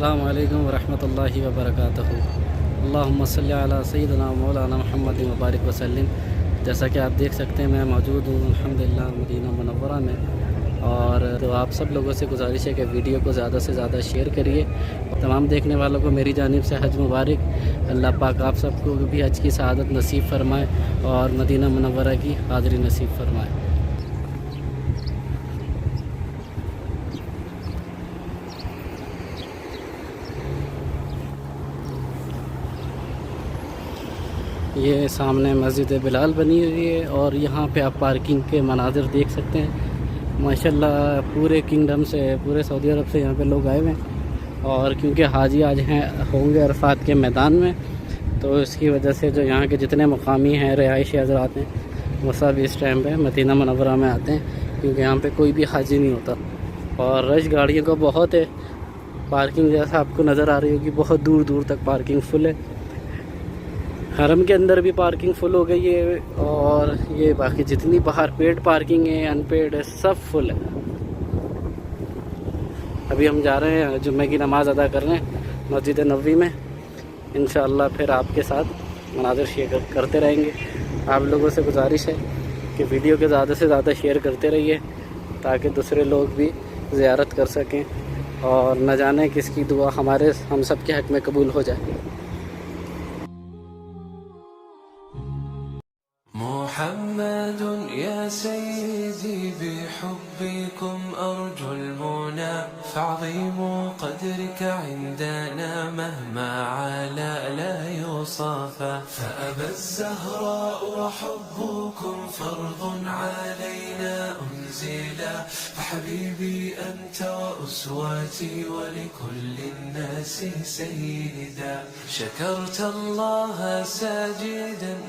अस्सलामु अलैकुम वरहमतुल्लाहि वबरकातुहू। अल्लाहुम्मा सल्ली अला सय्यिदिना मौलाना मुहम्मद मुबारक वसल्लम। जैसा कि आप देख सकते हैं, मैं मौजूद हूँ अल्हम्दुलिल्लाह मदीना मुनव्वरा में। और तो आप सब लोगों से गुजारिश है कि वीडियो को ज़्यादा से ज़्यादा शेयर करिए। तमाम देखने वालों को मेरी जानिब से हज मुबारक। अल्लाह पाक आप सबको भी हज की सआदत नसीब फ़रमाए और मदीना मुनव्वरा की हाज़िरी नसीब फ़रमाए। ये सामने मस्जिद बिलाल बनी हुई है और यहाँ पे आप पार्किंग के मनाज़िर देख सकते हैं। माशाल्लाह पूरे किंगडम से, पूरे सऊदी अरब से यहाँ पे लोग आए हुए हैं। और क्योंकि हाजी आज होंगे अरफात के मैदान में, तो इसकी वजह से जो यहाँ के जितने मुकामी हैं, रिहायशी हज़रात हैं, वो सब इस टाइम पे मदीना मुनव्वरा में आते हैं, क्योंकि यहाँ पे कोई भी हाजी नहीं होता। और रश गाड़ियों का बहुत है। पार्किंग जैसा आपको नज़र आ रही होगी, बहुत दूर दूर तक पार्किंग फुल है। हरम के अंदर भी पार्किंग फुल हो गई है और ये बाकी जितनी बाहर पेड पार्किंग है, अनपेड है, सब फुल है। अभी हम जा रहे हैं जुम्मे की नमाज़ अदा करने मस्जिद नबवी में। इंशाअल्लाह फिर आपके साथ मनाज़िर शेयर करते रहेंगे। आप लोगों से गुजारिश है कि वीडियो के ज़्यादा से ज़्यादा शेयर करते रहिए, ताकि दूसरे लोग भी ज़ियारत कर सकें और न जाने किसकी दुआ हम सब के हक़ में कबूल हो जाए। मुहम्मदुन या सय्यदी बिहुब्बिकुम अर्जुल मुना फ़अज़ीमू क़द्रका इंदना महमा अला ला युसाफ़ा फ़अबा ज़हराअ वहुब्बुकुम फ़र्ज़ुन अलैना उन्ज़िला फ़हबीबी अंत वउस्वती वलिकुल्लि अन्नासि सय्यदा शकरत अल्लाह साजिदन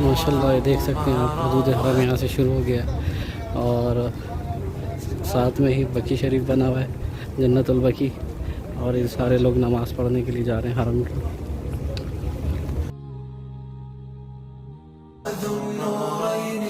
माशाल्लाह ये देख सकते हैं आप, हदूद हरम यहाँ से शुरू हो गया और साथ में ही बकी शरीफ बना हुआ है, जन्नतुल बकी। और ये सारे लोग नमाज़ पढ़ने के लिए जा रहे हैं हरम की।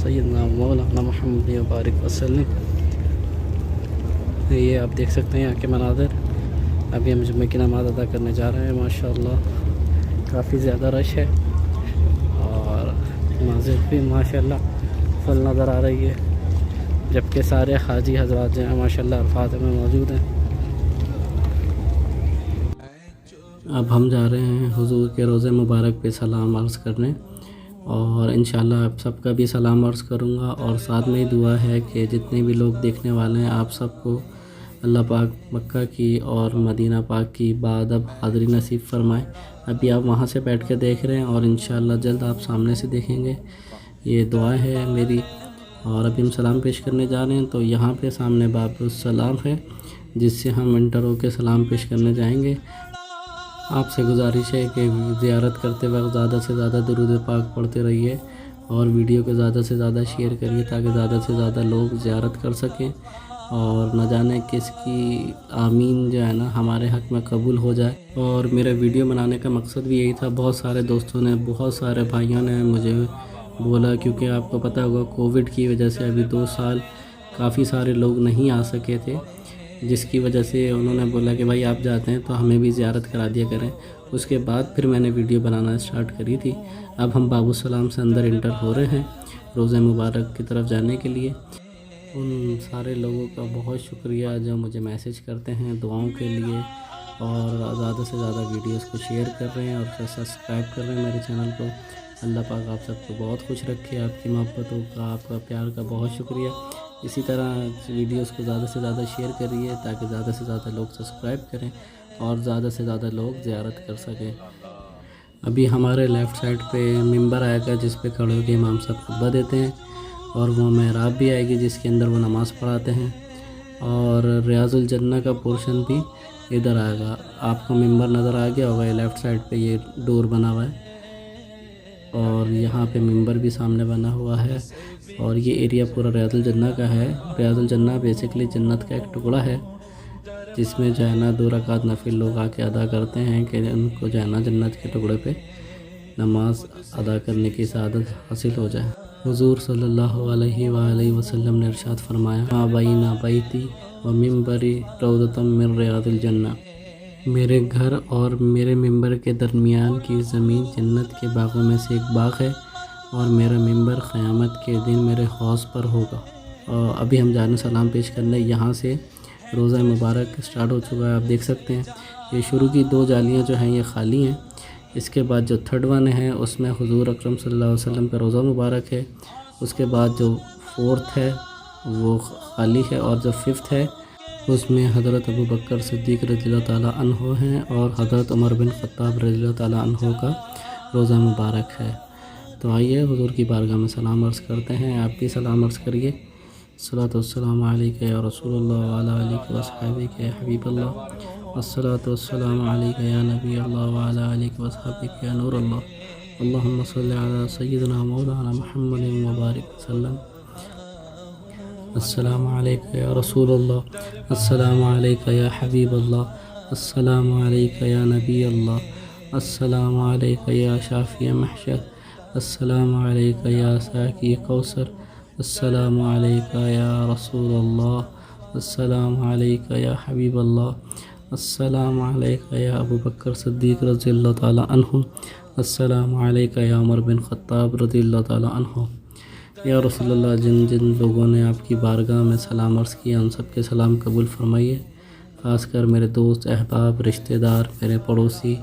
सय्यिदना मौलाना मुहम्मद मुबारक वसल्लम। ये आप देख सकते हैं यहाँ के मनाज़िर। अभी हम जुम्मे की नमाज़ अदा करने जा रहे हैं। माशाअल्लाह काफ़ी ज़्यादा रश है और मस्जिद भी माशाअल्लाह फुल नज़र आ रही है, जबकि सारे हाजी हज़रात जो हैं माशाअल्लाह अरफात में मौजूद हैं। अब हम जा रहे हैं हुजूर के रोज़े मुबारक पे सलाम अर्ज़ करने और इंशाअल्लाह आप सबका भी सलाम अर्ज़ करूँगा। और साथ में ही दुआ है कि जितने भी लोग देखने वाले हैं, आप सबको अल्लाह पाक मक्का की और मदीना पाक की बाअदब हाज़िरी नसीब फ़रमाए। अभी आप वहाँ से बैठ कर देख रहे हैं और इंशाअल्लाह जल्द आप सामने से देखेंगे। ये दुआ है मेरी। और अभी हम सलाम पेश करने जा रहे हैं, तो यहाँ पे सामने बाबुस्सलाम है, जिससे हम इंटर होकर सलाम पेश करने जाएंगे। आपसे गुजारिश है कि ज़ियारत करते वक्त ज़्यादा से ज़्यादा दुरूद पाक पढ़ते रहिए और वीडियो को ज़्यादा से ज़्यादा शेयर करिए, ताकि ज़्यादा से ज़्यादा लोग ज़ियारत कर सकें और न जाने किसकी आमीन जो है ना हमारे हक़ में कबूल हो जाए। और मेरा वीडियो बनाने का मकसद भी यही था। बहुत सारे दोस्तों ने, बहुत सारे भाइयों ने मुझे बोला, क्योंकि आपको पता होगा कोविड की वजह से अभी 2 साल काफ़ी सारे लोग नहीं आ सके थे, जिसकी वजह से उन्होंने बोला कि भाई आप जाते हैं तो हमें भी ज़ियारत करा दिया करें। उसके बाद फिर मैंने वीडियो बनाना स्टार्ट करी थी। अब हम बाबू सलाम से अंदर इंटर हो रहे हैं रोज़े मुबारक की तरफ जाने के लिए। उन सारे लोगों का बहुत शुक्रिया जो मुझे मैसेज करते हैं दुआओं के लिए और ज़्यादा से ज़्यादा वीडियोस को शेयर कर रहे हैं और सब्सक्राइब कर रहे हैं मेरे चैनल को। अल्लाह पाक आप सबको बहुत खुश रखे, आपकी मोहब्बतों का, आपका प्यार का बहुत शुक्रिया। इसी तरह वीडियोस को ज़्यादा से ज़्यादा शेयर करिए ताकि ज़्यादा से ज़्यादा लोग सब्सक्राइब करें और ज़्यादा से ज़्यादा लोग ज़ियारत कर सकें। अभी हमारे लेफ़्ट साइड पे मिंबर आएगा जिस पे खड़े होकर इमाम साहब खुतबा देते हैं और वो मेहराब भी आएगी जिसके अंदर वो नमाज़ पढ़ाते हैं और रियाजुल जन्नह का पोर्शन भी इधर आएगा। आपको मिंबर नज़र आ गया होगा, ये लेफ़्ट साइड पे ये डोर बना हुआ है और यहाँ पे मिंबर भी सामने बना हुआ है और ये एरिया पूरा रियाजुल जन्नह का है। रियाजुल जन्नह बेसिकली जन्नत का एक टुकड़ा है जिसमें जो है ना 2 रकात नफिल लोग आके अदा करते हैं कि उनको जो है ना जन्नत के टुकड़े पे नमाज अदा करने की सआदत हासिल हो जाए। हुज़ूर सल्लल्लाहु अलैहि वसल्लम ने इरशाद फरमाया, मा बैना बैती व मिंबरी रौदतम मिन रियादिल जन्नह। मेरे घर और मेरे मिंबर के दरमियान की ज़मीन जन्नत के बागों में से एक बाग है और मेरा मिंबर क़यामत के दिन मेरे हौज़ पर होगा। और अभी हम जाने सलाम पेश करने यहाँ से रोज़ा मुबारक स्टार्ट हो चुका है। आप देख सकते हैं ये शुरू की 2 जालियाँ जो हैं ये खाली हैं। इसके बाद जो थर्ड वन है उसमें हुज़ूर अकरम सल्लल्लाहु अलैहि वसल्लम का रोज़ा मुबारक है। उसके बाद जो 4th है वो खाली है और जो 5th है उसमें हज़रत अबू बकर सिद्दीक़ रज़ियल्लाहु ताला अन्हु हैं और हज़रत उमर बिन ख़त्ताब रज़ियल्लाहु ताला अन्हु का रोज़ा मुबारक है। तो आइए हुज़ूर की बारगाह में सलाम अर्ज़ करते हैं। आप भी सलाम अर्ज़ करिए। अस्सलातु वस्सलामु अलैका या रसूलल्लाह व अला आलिका व अस्हाबिका या हबीबल्लाह। अस्सलातु वस्सलामु अलैका या नबी अल्लाह व अला आलिका व अस्हाबिका या नूर अल्लाह। अल्लाहुम्मा सल्लि अला सय्यिदिना मौलाना मुहम्मदिन व बारिक वसल्लम। अस्सलामु अलैका या रसूलल्लाह, अस्सलामु अलैका या हबीबल्लाह, अस्सलामु अलैका या नबी अल्लाह, अस्सलामु अलैका या शाफ़िय महशर, अस्सलामु अलैका या साक़ी कौसर, अस्सलामु अलैका या रसूलल्लाह, अस्सलामु अलैका या हबीबल्लाह, अस्सलामु अलैका या अबू बकर सिद्दीक़ रज़ियल्लाहु ताला अन्हु, अस्सलामु अलैका या उमर बिन ख़त्ताब रज़ियल्लाहु ताला अन्हु। या रसूलल्लाह, जिन जिन लोगों ने आपकी बारगाह में सलाम अर्ज़ किया उन सब के सलाम कबूल फ़रमाइए। ख़ासकर मेरे दोस्त, अहबाब, रिश्तेदार, मेरे पड़ोसी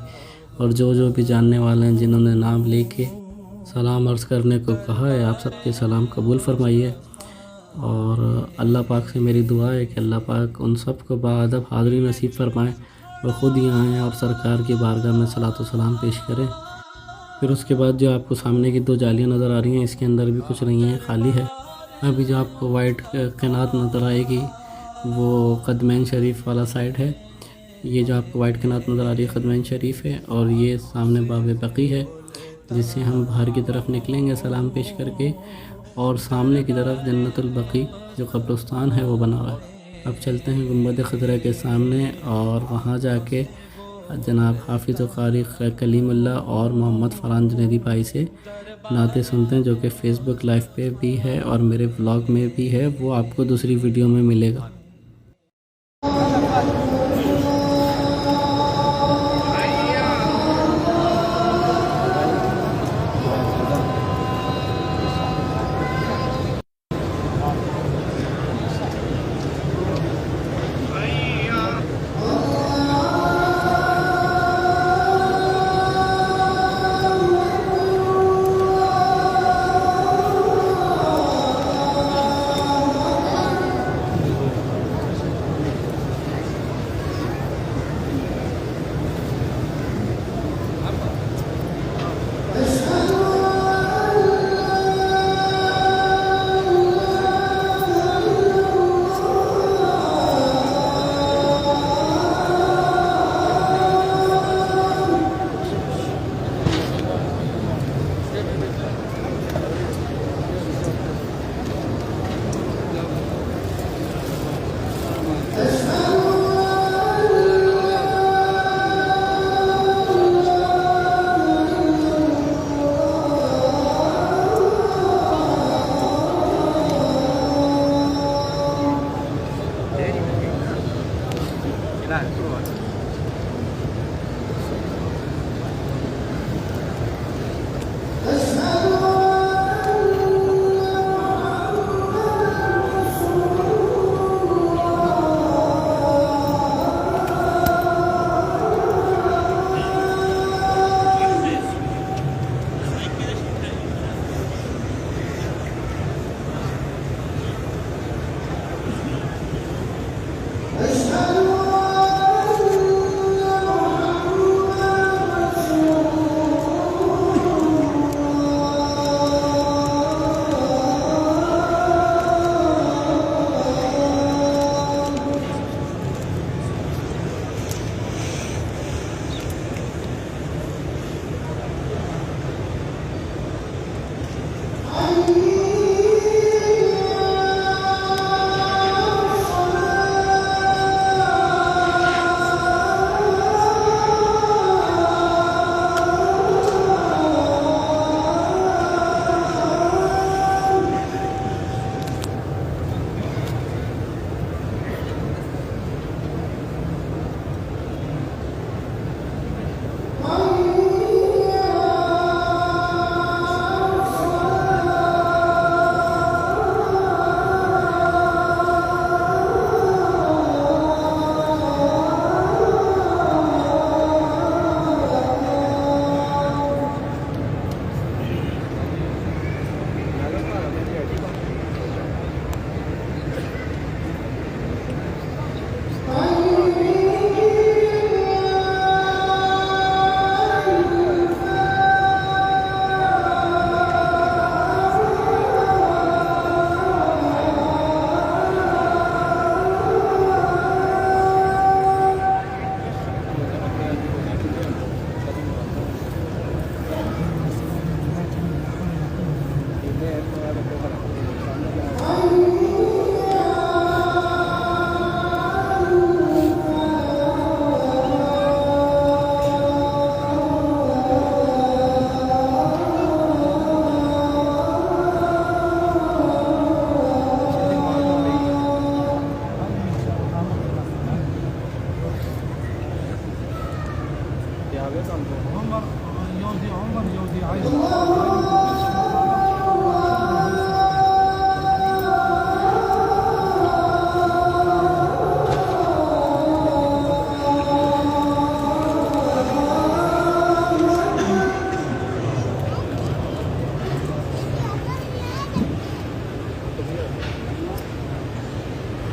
और जो भी जानने वाले हैं जिन्होंने नाम लेके सलाम अर्ज़ करने को कहा है, आप सबके सलाम कबूल फ़रमाइए। और अल्लाह पाक से मेरी दुआ है कि अल्लाह पाक उन सब को बाअदब हाज़िरी नसीब फ़रमाएँ। वह ख़ुद ही आएँ और सरकार की बारगाह में सलातो सलाम पेश करें। फिर उसके बाद जो आपको सामने की 2 जालियाँ नज़र आ रही हैं इसके अंदर भी कुछ नहीं है, खाली है। अभी जो आपको वाइट कनात नज़र आएगी वो क़दमैन शरीफ वाला साइड है। ये जो आपको वाइट कनात नज़र आ रही है क़दमैन शरीफ है और ये सामने बाब बकी है जिससे हम बाहर की तरफ निकलेंगे सलाम पेश करके और सामने की तरफ जन्नतुल बकी जो कब्रिस्तान है वो बना हुआ है। अब चलते हैं गुंबद खज़रा के सामने और वहाँ जाके जनाब हाफिज़ क़ारी कलीमुल्लाह और मोहम्मद फ़रहान जुनैदी भाई से नाते सुनते हैं जो कि फ़ेसबुक लाइव पे भी है और मेरे व्लॉग में भी है, वो आपको दूसरी वीडियो में मिलेगा।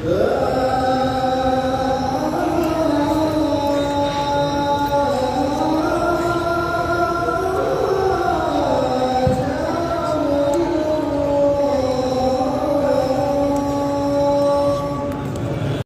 La